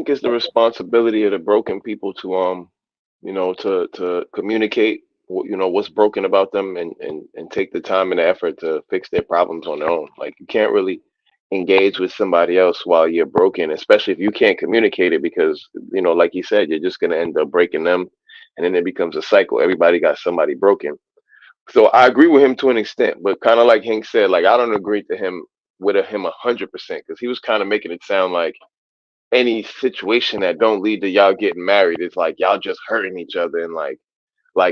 think it's the responsibility of the broken people to to communicate what's broken about them, and take the time and the effort to fix their problems on their own. Like, you can't really engage with somebody else while you're broken, especially if you can't communicate it, because like you said, you're just going to end up breaking them, and then it becomes a cycle. Everybody got somebody broken. So I agree with him to an extent, but kind of like Hank said, like, I don't agree to him with him 100%, because he was kind of making it sound like any situation that don't lead to y'all getting married is like y'all just hurting each other, and like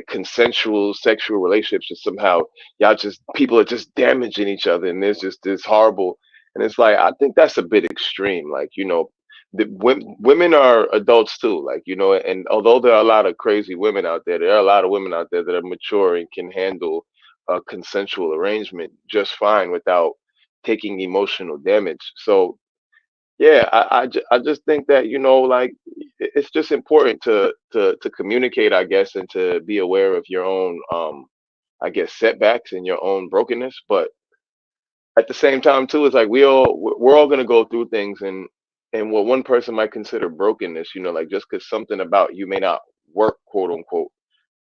consensual sexual relationships is somehow y'all just people are just damaging each other, and there's just this horrible. And it's like, I think that's a bit extreme. Like, the women are adults too, like, and although there are a lot of crazy women out there, there are a lot of women out there that are mature and can handle a consensual arrangement just fine without taking emotional damage. So yeah, I just think that, like, it's just important to communicate, I guess, and to be aware of your own, I guess, setbacks and your own brokenness. But at the same time too, it's like we're all gonna go through things, and what one person might consider brokenness, like, just because something about you may not work, quote unquote,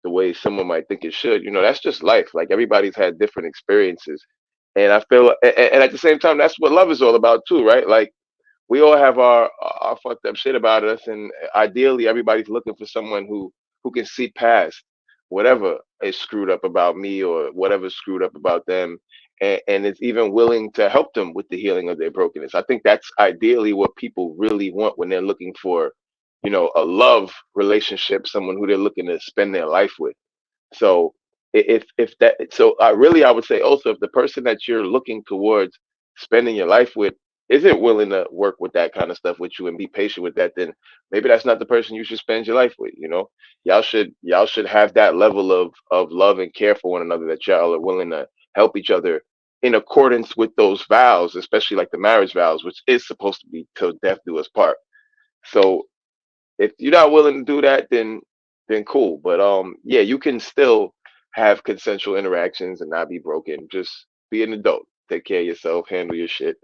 the way someone might think it should, that's just life. Like, everybody's had different experiences, and I feel, and at the same time, that's what love is all about too, right? Like, we all have our fucked up shit about us, and ideally everybody's looking for someone who can see past whatever is screwed up about me or whatever's screwed up about them, and is even willing to help them with the healing of their brokenness. I think that's ideally what people really want when they're looking for, a love relationship, someone who they're looking to spend their life with. So if that, so I would say also, if the person that you're looking towards spending your life with isn't willing to work with that kind of stuff with you and be patient with that, then maybe that's not the person you should spend your life with. Y'all should have that level of love and care for one another, that y'all are willing to help each other in accordance with those vows, especially like the marriage vows, which is supposed to be till death do us part. So if you're not willing to do that, then cool. But yeah, you can still have consensual interactions and not be broken. Just be an adult, take care of yourself, handle your shit,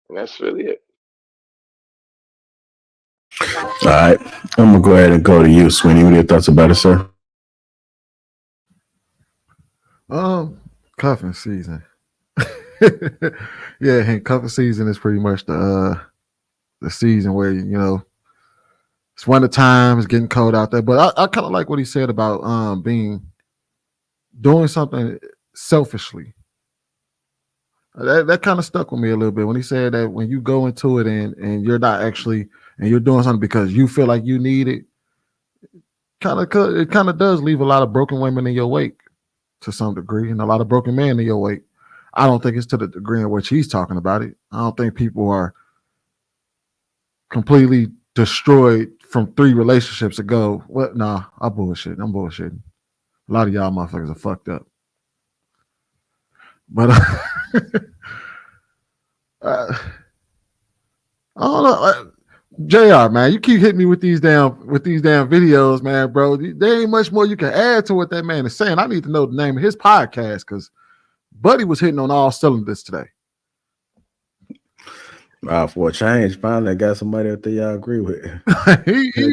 and that's really it. All right, I'm gonna go ahead and go to you, Sweeney. What are your thoughts about it, sir? Um, Cuffing season. Yeah, and cuffing season is pretty much the season where it's winter time, it's getting cold out there. But I kind of like what he said about doing something selfishly. That kind of stuck with me a little bit when he said that when you go into it and you're not actually and you're doing something because you feel like you need it. It kind of does leave a lot of broken women in your wake to some degree, and a lot of broken men in your wake. I don't think it's to the degree in which he's talking about it. I don't think people are completely destroyed from 3 relationships ago. What? Nah, I'm bullshitting. I'm bullshitting. A lot of y'all motherfuckers are fucked up. But uh, I don't know. Jr. Man, you keep hitting me with these damn videos, man, bro. There ain't much more you can add to what that man is saying. I need to know the name of his podcast, because Buddy was hitting on all cylinders today. For a change, finally I got somebody out there y'all agree with.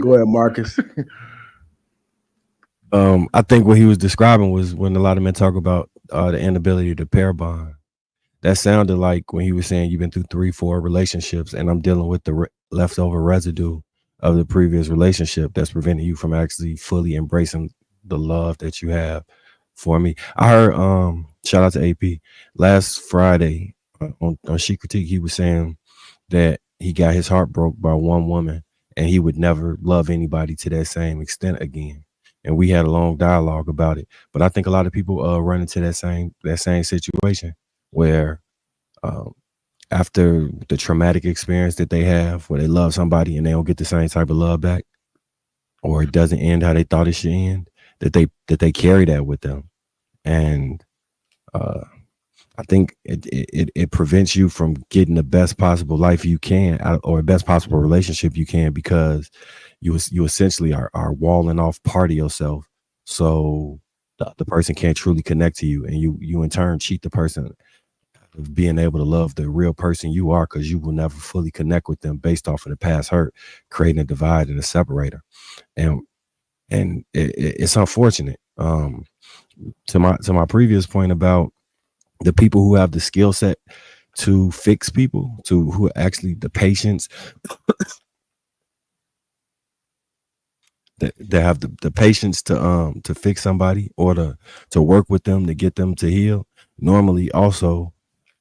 Go ahead, Marcus. I think what he was describing was when a lot of men talk about the inability to pair bond. That sounded like when he was saying you've been through 3-4 relationships, and I'm dealing with the leftover residue of the previous relationship that's preventing you from actually fully embracing the love that you have for me. I heard, shout out to AP, last Friday on She Critique, he was saying that he got his heart broke by one woman and he would never love anybody to that same extent again. And we had a long dialogue about it. But I think a lot of people run into that same situation where after the traumatic experience that they have, where they love somebody and they don't get the same type of love back, or it doesn't end how they thought it should end, that they carry that with them. And I think it prevents you from getting the best possible life you can, or best possible relationship you can, because you essentially are walling off part of yourself, so the person can't truly connect to you, and you in turn cheat the person of being able to love the real person you are, because you will never fully connect with them based off of the past hurt, creating a divide and a separator. And it's unfortunate. To my previous point about the people who have the skill set to fix people, to who actually the patience that have the patience to fix somebody, or to work with them to get them to heal, normally also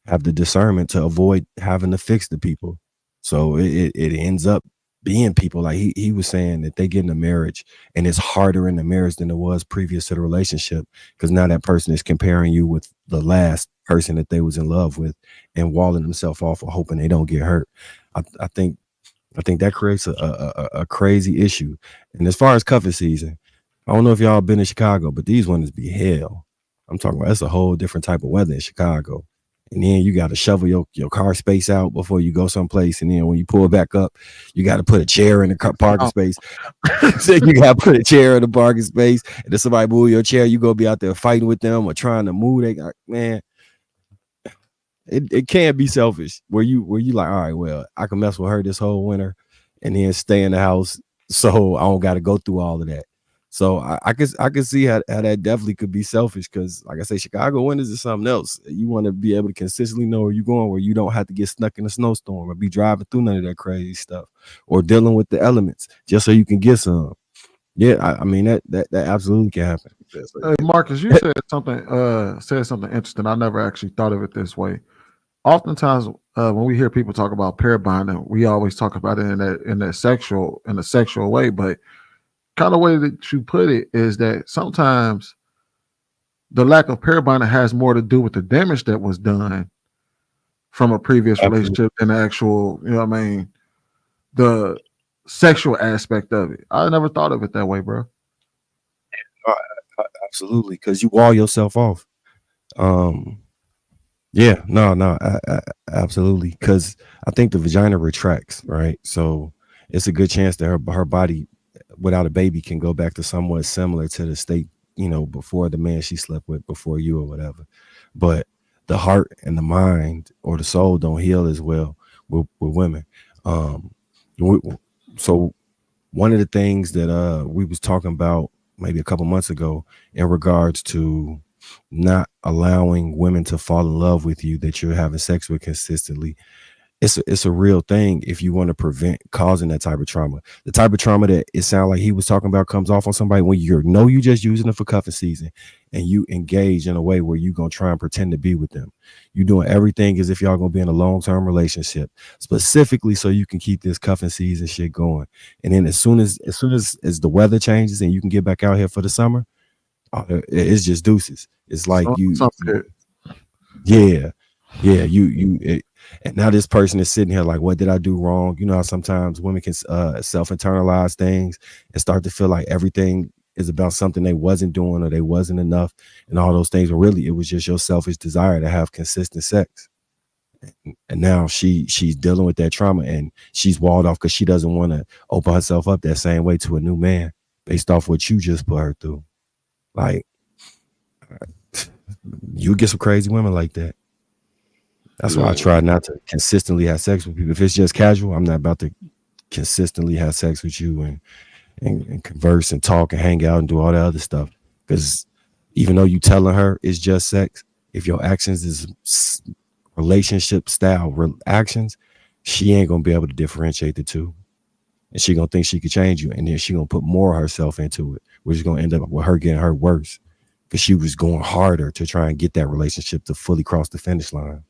have the discernment to avoid having to fix the people. So it ends up being people like he was saying, that they get in a marriage and it's harder in the marriage than it was previous to the relationship, because now that person is comparing you with the last person that they was in love with and walling themselves off or hoping they don't get hurt. I think that creates a crazy issue. And as far as cuffing season, I don't know if y'all been in Chicago, but these ones be hell. I'm talking about, it's a whole different type of weather in Chicago. And then you got to shovel your car space out before you go someplace. And then when you pull back up, you got to put a chair in the parking space. So you got to put a chair in the parking space. And if somebody move your chair, you go be out there fighting with them or trying to move. Man, it can be selfish where you like, all right, well, I can mess with her this whole winter and then stay in the house, so I don't got to go through all of that. So I can see how that definitely could be selfish, because like I say, Chicago winters is something else. You want to be able to consistently know where you're going, where you don't have to get stuck in a snowstorm or be driving through none of that crazy stuff or dealing with the elements just so you can get some. Yeah, I mean that absolutely can happen. Hey, Marcus, you said something interesting. I never actually thought of it this way. Oftentimes, when we hear people talk about pair bonding, we always talk about it in a sexual way. But kind of way that you put it is that sometimes the lack of pair bonding has more to do with the damage that was done from a previous relationship than the actual, you know what I mean, the sexual aspect of it. I never thought of it that way, bro. Absolutely, because you wall yourself off. Yeah, no, absolutely. Because I think the vagina retracts, right? So it's a good chance that her body, without a baby, can go back to somewhat similar to the state, before the man she slept with, before you or whatever. But the heart and the mind or the soul don't heal as well with women. So one of the things that we was talking about maybe a couple months ago in regards to not allowing women to fall in love with you that you're having sex with consistently, it's a real thing if you want to prevent causing that type of trauma. The type of trauma that it sounds like he was talking about comes off on somebody when you just using them for cuffing season and you engage in a way where you're going to try and pretend to be with them. You're doing everything as if y'all going to be in a long-term relationship, specifically so you can keep this cuffing season shit going. And then as soon as the weather changes and you can get back out here for the summer, it's just deuces. It's like and now this person is sitting here like, what did I do wrong? You know how sometimes women can self-internalize things and start to feel like everything is about something they wasn't doing or they wasn't enough and all those things. But really, it was just your selfish desire to have consistent sex. And now she's dealing with that trauma and she's walled off because she doesn't want to open herself up that same way to a new man based off what you just put her through. Like, you get some crazy women like that. That's why I try not to consistently have sex with people. If it's just casual, I'm not about to consistently have sex with you and converse and talk and hang out and do all that other stuff. Because even though you telling her it's just sex, if your actions is relationship style actions, she ain't gonna be able to differentiate the two. And she gonna think she could change you. And then she gonna put more of herself into it, which is gonna end up with her getting hurt worse. Because she was going harder to try and get that relationship to fully cross the finish line.